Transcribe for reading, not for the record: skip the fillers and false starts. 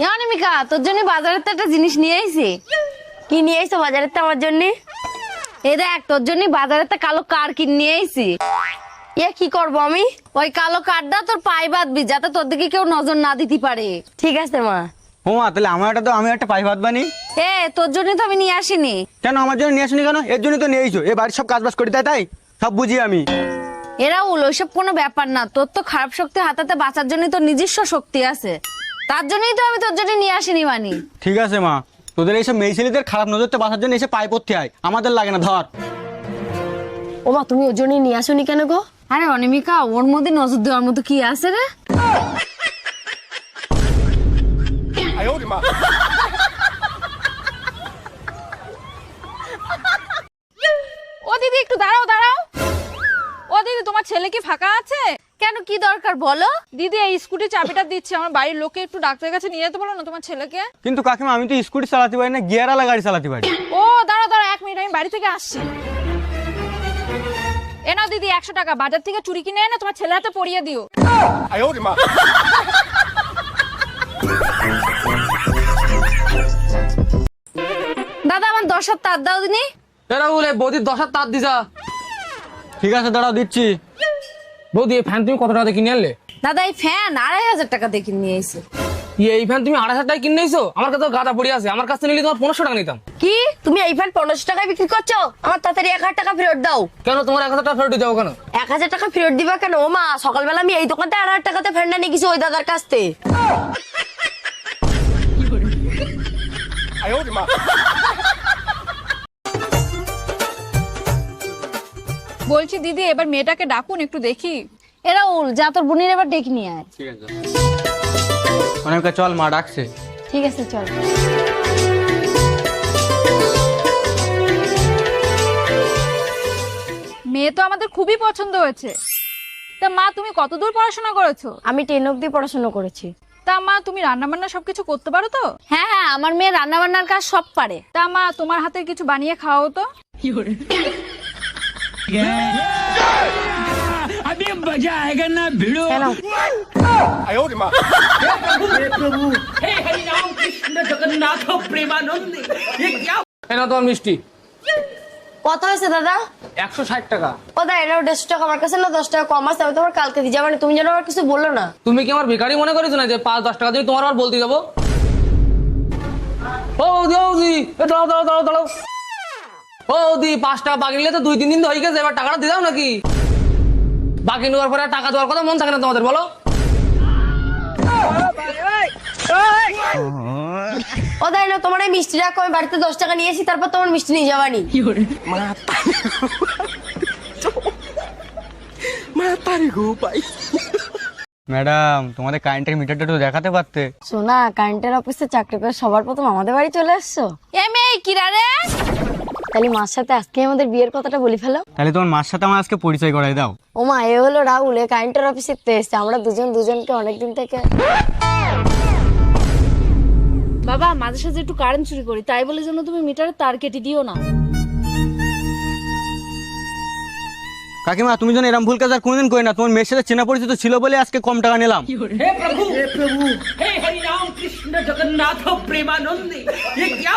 অনিমিকা, তোর জন্য বাজারের তো একটা জিনিস নিয়ে আইছি। কি নিয়ে আইছো বাজারে তো আমার জন্য? এই দেখ, তোর জন্য বাজারে তো কালো কার কিনে নিয়ে আইছি। এ কি করব আমি? ওই কালো কারটা তোর পায়ে বাঁধবি, যাতে তোর দিকে কেউ নজর না দিতে পারে। ঠিক আছে মা। ও মা, তাহলে আমার একটা তো আমি একটা পাই ভাত বানি। তোর জন্য তো আমি নিয়ে আসিনি। কেন আমার জন্য নিয়ে আসনি কেন? এর জন্য তো নিয়ে আইছো, এ বাড়ির সব কাজ বাজ করে দেয়, তাই সব বুঝি আমি। রাহুল, ওইসব কোনো ব্যাপার না। তোর তো খারাপ শক্তি হাতাতে বাঁচার জন্য তোর নিজস্ব শক্তি আছে, তার জন্যই তো আমি তোর জন্য নিয়ে আসিনি মানি। ঠিক আছে মা, তোদের এইসব মেয়ে ছেলেদের খারাপ নজরতে বাঁচার জন্য এসে পায়ে পড়তে হয়, আমাদের লাগে না। ধর। ও মা, তুমি ওর জন্য নিয়ে আসোনি কেন গো? আরে অনিমিকা, ওর মধ্যে নজর দেওয়ার মতো কি আছে রে? ও দিদি, একটু দাঁড়াও দাঁড়াও। ও দিদি, তোমার ছেলে কি ফাঁকা আছে? কেন, কি দরকার বলো? দিদি, এই স্কুটি চাবিটা দিচ্ছে, আমার বাড়ির লোকে একটু ডাক্তারের কাছে নিয়ে যেতে পারো না তোমার ছেলেকে? কিন্তু কাকিমা, আমি তো স্কুটি চালাতে পারি না, গিয়ারওয়ালা গাড়ি চালাতে পারি। ও দাঁড়াও দাঁড়াও, 1 মিনিট, আমি বাড়ি থেকে আসছি। এ নাও দিদি 100 টাকা, বাজার থেকে চুরি কিনে এনে তোমার ছেলে হাতে পরিয়ে দিও। দাদা, আমার 10 তার দাও দিনি। এরা বলে বৌদির 10 তার দিছা। ঠিক আছে, দাঁড়াও দিচ্ছি। বৌদি, এই ফ্যান তুমি কত টাকা দিয়ে কিনে আনলে? দাদা, এই ফ্যান 2500 টাকা দিয়ে কিনে নিয়ে এসে। এই ফ্যান তুমি 2500 টাকায় কিনে নিয়েছো? আমার কাছে তো গাদা পড়ে আছে, আমার কাছে নিলে তোমার 1500 টাকা নিতাম। কি, তুমি এই ফ্যান 1500 টাকায় বিক্রি করছো? আমার তাড়াতাড়ি 1000 টাকা ফেরত দাও। কেন, তোমার 1000 টাকা ফেরত দিতে হবে কেন? 1000 টাকা ফেরত দিবা কেন? ও মা, সকালবেলা আমি এই দোকানতে 8000 টাকাতে ফ্যানটা নিয়ে গেছি ওই দাদার কাছ থেকে। বলছি দিদি, এবার মেয়েটাকে ডাকুন, একটু দেখি। রাহুল, যা তোর বোনের এবার ডেকে নিয়ে আয়। ঠিক আছে, অনেকটা চল, মা ডাকছে। ঠিক আছে, চল। মেয়ে তো আমাদের খুবই পছন্দ হয়েছে। তা মা, তুমি কতদূর পড়াশোনা করেছো? আমি 10 অবধি পড়াশোনা করেছি। তা মা, তুমি রান্না বান্না সবকিছু করতে পারো তো? হ্যাঁ হ্যাঁ, আমার মেয়ে রান্না বান্নার কাজ সব পারে। তা মা, তোমার হাতের কিছু বানিয়ে খাওয়াও তো। কেন? এই নাও তোমার মিষ্টি। কত হয়েছে দাদা? 160 টাকা। ও দা, এটাও 150 টাকা আমার কাছে না, 10 টাকা কম আছে। আমি তোমার কালকে দিয়ে যাবো, তুমি যেন আমার কিছু বললো না। তুমি কি আমার ভিখারি মনে করেছো না যে 5-10 টাকা দিয়ে তোমার আবার বলতে যাবো? ও দি, ও দি, দাঁড়াও দাঁড়াও দাঁড়াও দাঁড়াও। ও দি, 5 টাকা বাকি নিলে তো 2-3 দিন হয়ে গেছে, এবার টাকাটা দিয়ে দাও নাকি? বাকি নেওয়ার পরে আর টাকা দেওয়ার কথা মন থাকে না তোমাদের, বলো? ও দা, না তোমার এই মিষ্টি রাখো, আমি বাড়িতে 10 টাকা নিয়েছি, তারপর তোমার মিষ্টি নিয়ে যাবানি। ম্যাডাম, তোমাদের কারেন্টের মিটারটা একটু দেখাতে পারতে? শোনা, কারেন্টের অফিসে চাকরি করে সবার প্রথম আমাদের বাড়ি চলে আসছো। মেয়ে কিরা রে? তাহলে মার সাথে আজকে আমাদের বিয়ের কথাটা বলি ফেলো। তাহলে তোমার মার সাথে আমার আজকে পরিচয় করাই দাও। ও মা, এ হলো রাহুল, এ কারেন্টের অফিসে এসছে। আমরা দুজন দুজনকে অনেকদিন থেকে। বাবা, মাঝে সাঝে একটু কারেন্ট চুরি করি, তাই বলে জন্য তুমি মিটারের তার কেটে দিও না। কাকিমা, তুমি যেন এরকম ভুল কাজ আর কোনোদিন করে না। তোমার মেয়ের সাথে চেনা পরিচিত ছিল বলে আজকে কম টাকা নিলাম। हे प्रभु हे हरि राम कृष्ण जगन्नाथ प्रेमानंद ये क्या